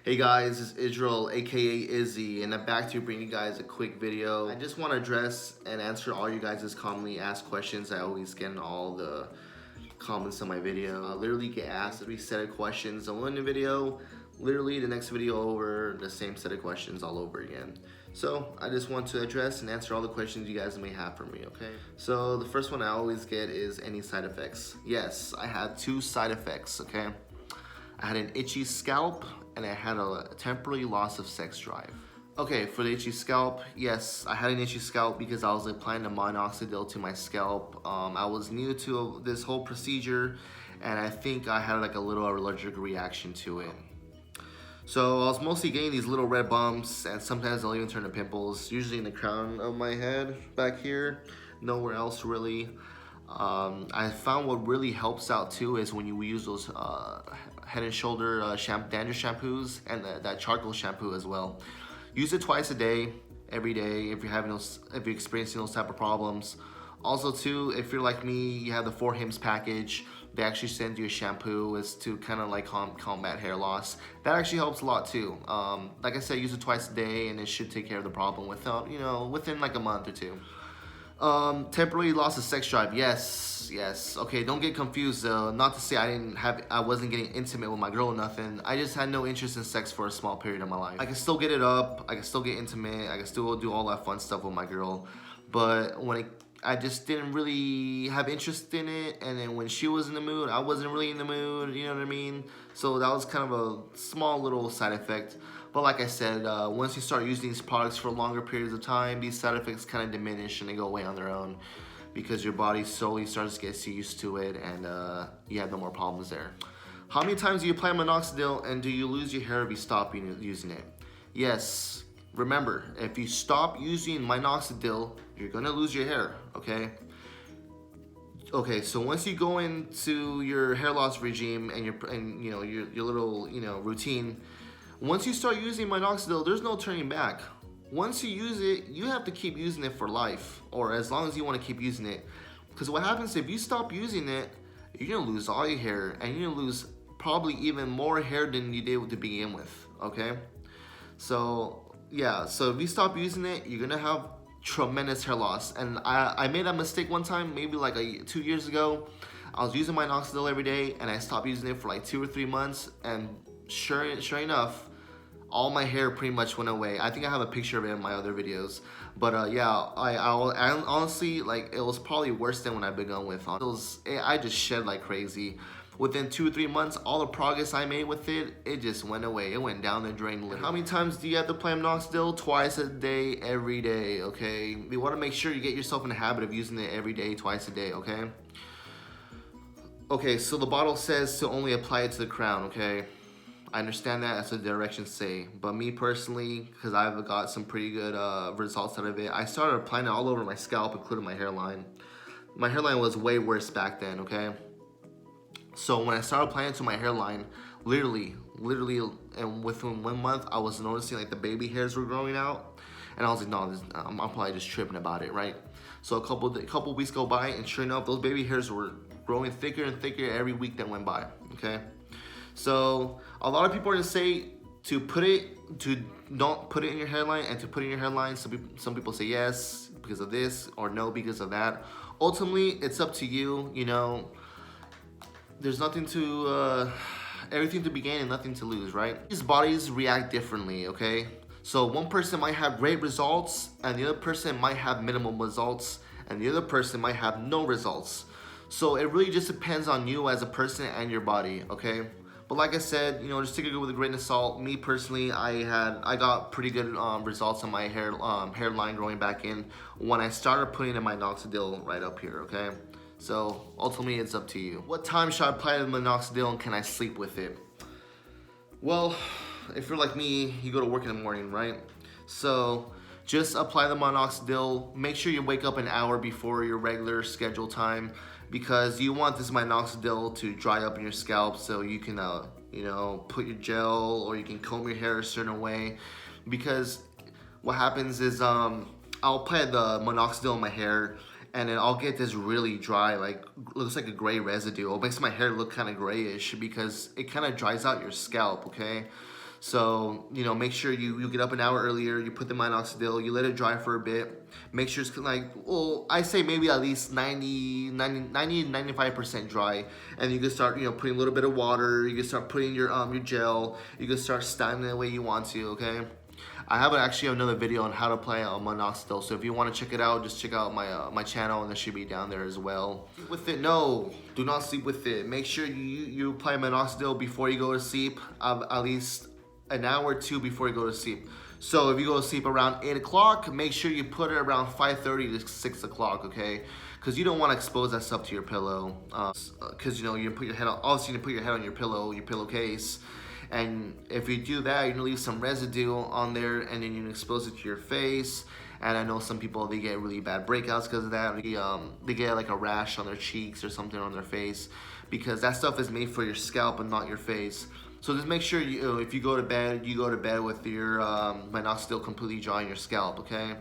Hey guys, it's Israel, aka Izzy, and I'm back to bring you guys a quick video. I just want to address and answer all you guys' commonly asked questions I always get in all the comments on my video. I literally get asked 3 set of questions on one video, literally the next video over, the same set of questions all over again. So I just want to address and answer all the questions you guys may have for me, okay? So the first one I always get is any side effects. Yes, I had 2 side effects, okay? I had an itchy scalp and I had a temporary loss of sex drive. Okay, for the itchy scalp, yes, I had an itchy scalp because I was applying the minoxidil to my scalp. I was new to this whole procedure and I think I had like a little allergic reaction to it. So I was mostly getting these little red bumps and sometimes they'll even turn to pimples, usually in the crown of my head back here, nowhere else really. I found what really helps out too is when you use those head and shoulder dandruff shampoos and that charcoal shampoo as well. Use it twice a day, every day if you're experiencing those type of problems. Also too, if you're like me, you have the 4 Hims package. They actually send you a shampoo is to kind of like combat hair loss. That actually helps a lot too. Like I said, use it twice a day and it should take care of the problem within like a month or 2. Temporary loss of sex drive. Yes. Okay, don't get confused though. Not to say I wasn't getting intimate with my girl or nothing. I just had no interest in sex for a small period of my life. I can still get it up. I can still get intimate. I can still do all that fun stuff with my girl. But I just didn't really have interest in it, and then when she was in the mood, I wasn't really in the mood, you know what I mean? So that was kind of a small little side effect. But like I said, once you start using these products for longer periods of time, these side effects kind of diminish and they go away on their own because your body slowly starts to get used to it and you have no more problems there. How many times do you apply minoxidil and do you lose your hair if you stop using it? Yes. Remember, if you stop using minoxidil, you're gonna lose your hair, okay? Okay, so once you go into your hair loss regime and your little routine, once you start using minoxidil, there's no turning back. Once you use it, you have to keep using it for life, or as long as you want to keep using it. Because what happens if you stop using it, you're gonna lose all your hair, and you're gonna lose probably even more hair than you did to begin with, okay? So yeah, so if you stop using it, you're gonna have tremendous hair loss. And I made that mistake one time, maybe like 2 years ago. I was using minoxidil every day and I stopped using it for like 2 or 3 months, and sure enough, all my hair pretty much went away. I think I have a picture of it in my other videos. But yeah, I honestly, like, it was probably worse than when I begun with. I just shed like crazy. Within 2 or 3 months, all the progress I made with it, it just went away. It went down the drain literally. How many times do you have to apply minoxidil? Twice a day, every day, okay? You want to make sure you get yourself in the habit of using it every day, twice a day, okay? Okay, so the bottle says to only apply it to the crown, okay? I understand that, that's what the directions say. But me personally, because I've got some pretty good results out of it, I started applying it all over my scalp, including my hairline. My hairline was way worse back then, okay? So when I started applying it to my hairline, literally, and within 1 month, I was noticing like the baby hairs were growing out, and I was like, no, I'm probably just tripping about it, right? So a couple weeks go by, and sure enough, those baby hairs were growing thicker and thicker every week that went by. Okay, so a lot of people are gonna say to don't put it in your hairline and to put it in your hairline. Some people say yes because of this or no because of that. Ultimately, it's up to you. You know. There's nothing to, everything to be gained and nothing to lose, right? These bodies react differently, okay? So one person might have great results and the other person might have minimal results and the other person might have no results. So it really just depends on you as a person and your body, okay? But like I said, just take it with a grain of salt. Me personally, I got pretty good results on my hairline growing back in when I started putting in my minoxidil right up here, okay? So ultimately, it's up to you. What time should I apply the minoxidil and can I sleep with it? Well, if you're like me, you go to work in the morning, right? So just apply the minoxidil. Make sure you wake up an hour before your regular schedule time because you want this minoxidil to dry up in your scalp so you can, put your gel or you can comb your hair a certain way. Because what happens is I'll apply the minoxidil in my hair and then I'll get this really dry, like, looks like a gray residue. It makes my hair look kind of grayish because it kind of dries out your scalp, okay? So, you know, make sure you get up an hour earlier, you put the minoxidil, you let it dry for a bit. Make sure it's like, well, I say maybe at least 95% dry. And you can start, you know, putting a little bit of water, you can start putting your gel, you can start styling it the way you want to, okay? I have actually another video on how to apply minoxidil, so if you want to check it out, just check out my channel, and it should be down there as well. Sleep with it? No, do not sleep with it. Make sure you apply minoxidil before you go to sleep, at least an hour or two before you go to sleep. So if you go to sleep around 8 o'clock, make sure you put it around 5:30 to 6 o'clock, okay? Because you don't want to expose that stuff to your pillow. Because you know, you put your head on, obviously you put your head on your pillowcase. And if you do that, you're gonna leave some residue on there, and then you expose it to your face. And I know some people, they get really bad breakouts because of that. They get like a rash on their cheeks or something on their face, because that stuff is made for your scalp and not your face. So just make sure if you go to bed with your minoxidil completely dry on your scalp, okay?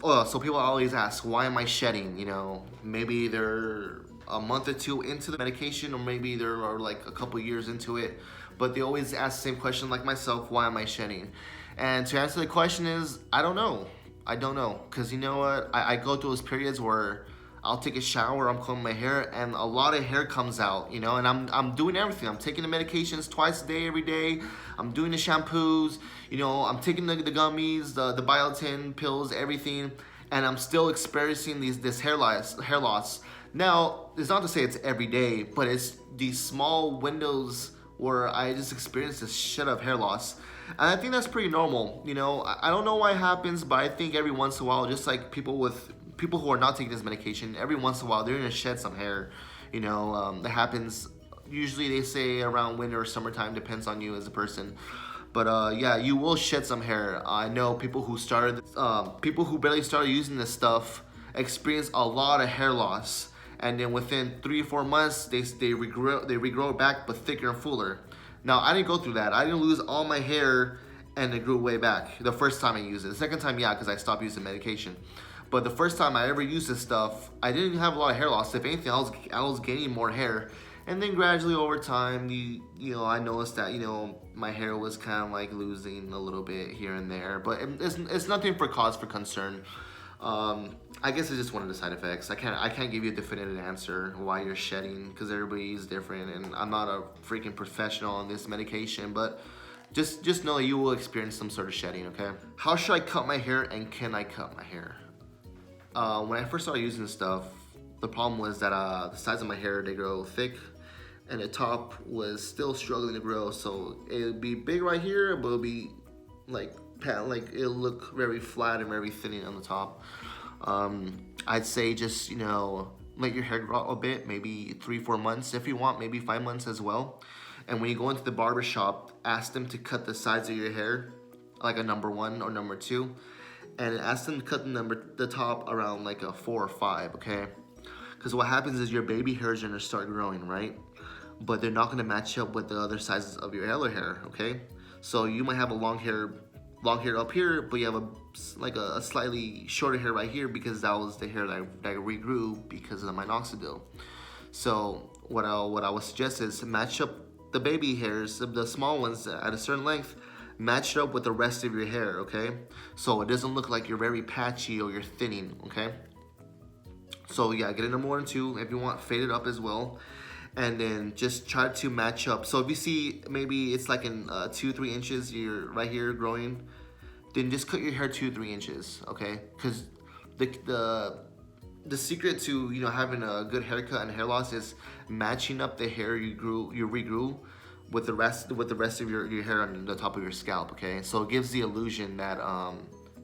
So people always ask, why am I shedding? You know, maybe they're a month or two into the medication, or maybe they're like a couple years into it, but they always ask the same question like myself, why am I shedding? And to answer the question is, I don't know. Because you know what, I go through those periods where I'll take a shower, I'm combing my hair, and a lot of hair comes out, you know, and I'm doing everything. I'm taking the medications twice a day, every day. I'm doing the shampoos, you know, I'm taking the gummies, the biotin pills, everything, and I'm still experiencing this hair loss. Now, it's not to say it's every day, but it's these small windows where I just experienced this shit of hair loss. And I think that's pretty normal, you know. I don't know why it happens, but I think every once in a while, just like people who are not taking this medication, every once in a while they're gonna shed some hair, you know. That happens, usually they say around winter or summertime, depends on you as a person. But yeah, you will shed some hair. I know people who barely started using this stuff experience a lot of hair loss. And then within 3 or 4 months, they regrow it back, but thicker and fuller. Now, I didn't go through that. I didn't lose all my hair and it grew way back the first time I used it. The second time, yeah, because I stopped using medication. But the first time I ever used this stuff, I didn't have a lot of hair loss. If anything, I was gaining more hair. And then gradually over time, you know, I noticed that, you know, my hair was kind of like losing a little bit here and there. But it's nothing for cause for concern. I guess it's just one of the side effects. I can't give you a definitive answer why you're shedding, because everybody's different, and I'm not a freaking professional on this medication, but just know that you will experience some sort of shedding, okay? How should I cut my hair, and can I cut my hair? When I first started using this stuff, the problem was that the sides of my hair, they grow thick, and the top was still struggling to grow, so it would be big right here, but it would be like it'll look very flat and very thin on the top. I'd say just, you know, let your hair grow a bit, maybe 3-4 months if you want, maybe 5 months as well. And when you go into the barber shop, ask them to cut the sides of your hair like a number 1 or number 2, and ask them to cut the top around like a 4 or 5, okay? Because what happens is your baby hairs are gonna start growing, right? But they're not gonna match up with the other sizes of your other hair, okay? So you might have a long hair up here, but you have a slightly shorter hair right here, because that was the hair that regrew because of the minoxidil. So what I would suggest is match up the baby hairs, the small ones at a certain length, match it up with the rest of your hair, okay? So it doesn't look like you're very patchy or you're thinning, okay? So yeah, get a number 1 and 2. If you want, fade it up as well. And then just try to match up. So if you see maybe it's like in 2-3 inches, you're right here growing, then just cut your hair 2-3 inches, okay? Because the secret to, you know, having a good haircut and hair loss is matching up the hair you regrew with the rest of your hair on the top of your scalp, okay? So it gives the illusion that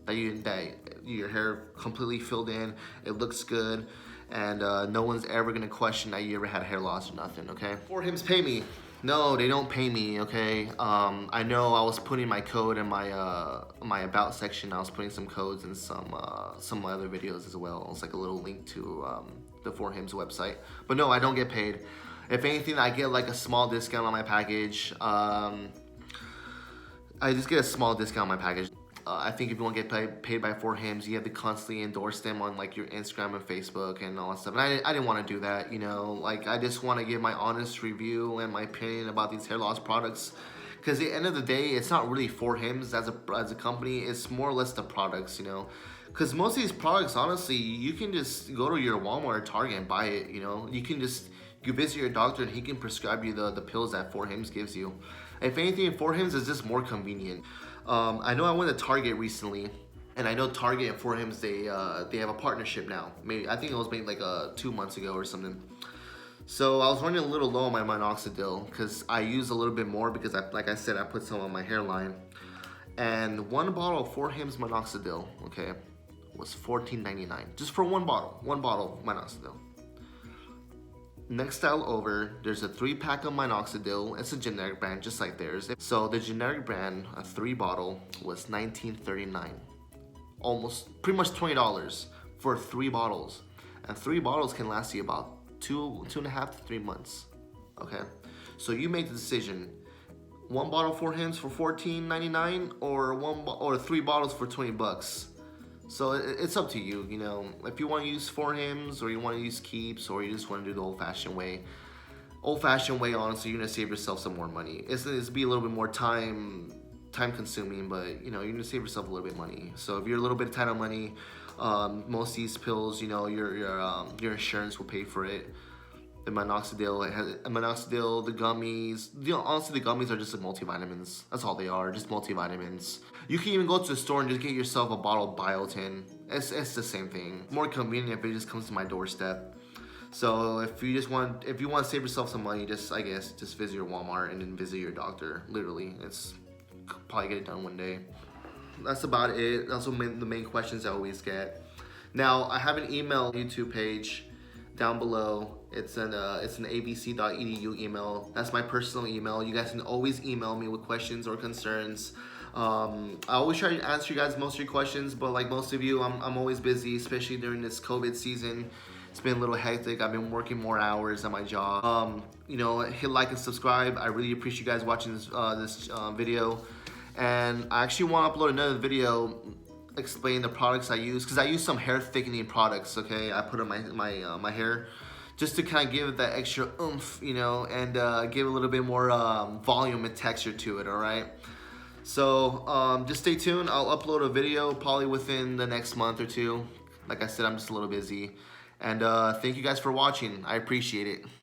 that your hair completely filled in, it looks good, and no one's ever gonna question that you ever had hair loss or nothing, okay? For hims pay me. No, they don't pay me, okay? I know I was putting my code in my about section. I was putting some codes in some other videos as well. It's like a little link to the For Hims website. But no, I don't get paid. If anything, I get like a small discount on my package. I just get a small discount on my package. I think if you want to get paid by For Hims, you have to constantly endorse them on like your Instagram and Facebook and all that stuff. And I didn't want to do that, you know. Like, I just want to give my honest review and my opinion about these hair loss products, Because at the end of the day, it's not really for Hims as a company. It's more or less the products, you know. Because most of these products, honestly, you can just go to your Walmart or Target and buy it, you know. You visit your doctor and he can prescribe you the pills that 4Hims gives you. If anything, 4Hims is just more convenient. I know I went to Target recently, and I know Target and 4Hims, they have a partnership now. Maybe I think it was made like 2 months ago or something. So I was running a little low on my minoxidil because I use a little bit more because like I said, I put some on my hairline. And one bottle of 4Hims minoxidil, okay, was $14.99 just for one bottle of minoxidil. Next style over, there's a 3-pack of minoxidil. It's a generic brand just like theirs. So the generic brand, a 3 bottle, was $19.39. Almost pretty much $20 for 3 bottles. And 3 bottles can last you about 2.5 to 3 months. Okay, so you make the decision: one bottle 4Hims for $14.99 or 3 bottles for $20. So it's up to you, you know. If you want to use 4Hims or you want to use Keeps or you just want to do the old-fashioned way. Old-fashioned way, honestly, you're gonna save yourself some more money. It's be a little bit more time consuming, but you know, you're gonna save yourself a little bit of money. So if you're a little bit tight on money, most of these pills, you know, your insurance will pay for it. The minoxidil, the gummies. You know, honestly, the gummies are just like multivitamins. That's all they are, just multivitamins. You can even go to the store and just get yourself a bottle of biotin. It's the same thing. More convenient if it just comes to my doorstep. So if you want to save yourself some money, just visit your Walmart and then visit your doctor. Literally, it's probably get it done one day. That's about it. That's the main questions I always get. Now I have an email YouTube page down below. It's an abc.edu email. That's my personal email. You guys can always email me with questions or concerns. I always try to answer you guys most of your questions, but like most of you, I'm always busy, especially during this COVID season. It's been a little hectic. I've been working more hours at my job. You know, hit like and subscribe. I really appreciate you guys watching this video. And I actually want to upload another video explaining the products I use, because I use some hair thickening products. Okay, I put on my hair just to kind of give it that extra oomph, you know, and give a little bit more volume and texture to it. All right. So just stay tuned. I'll upload a video probably within the next month or 2. Like I said, I'm just a little busy. And thank you guys for watching. I appreciate it.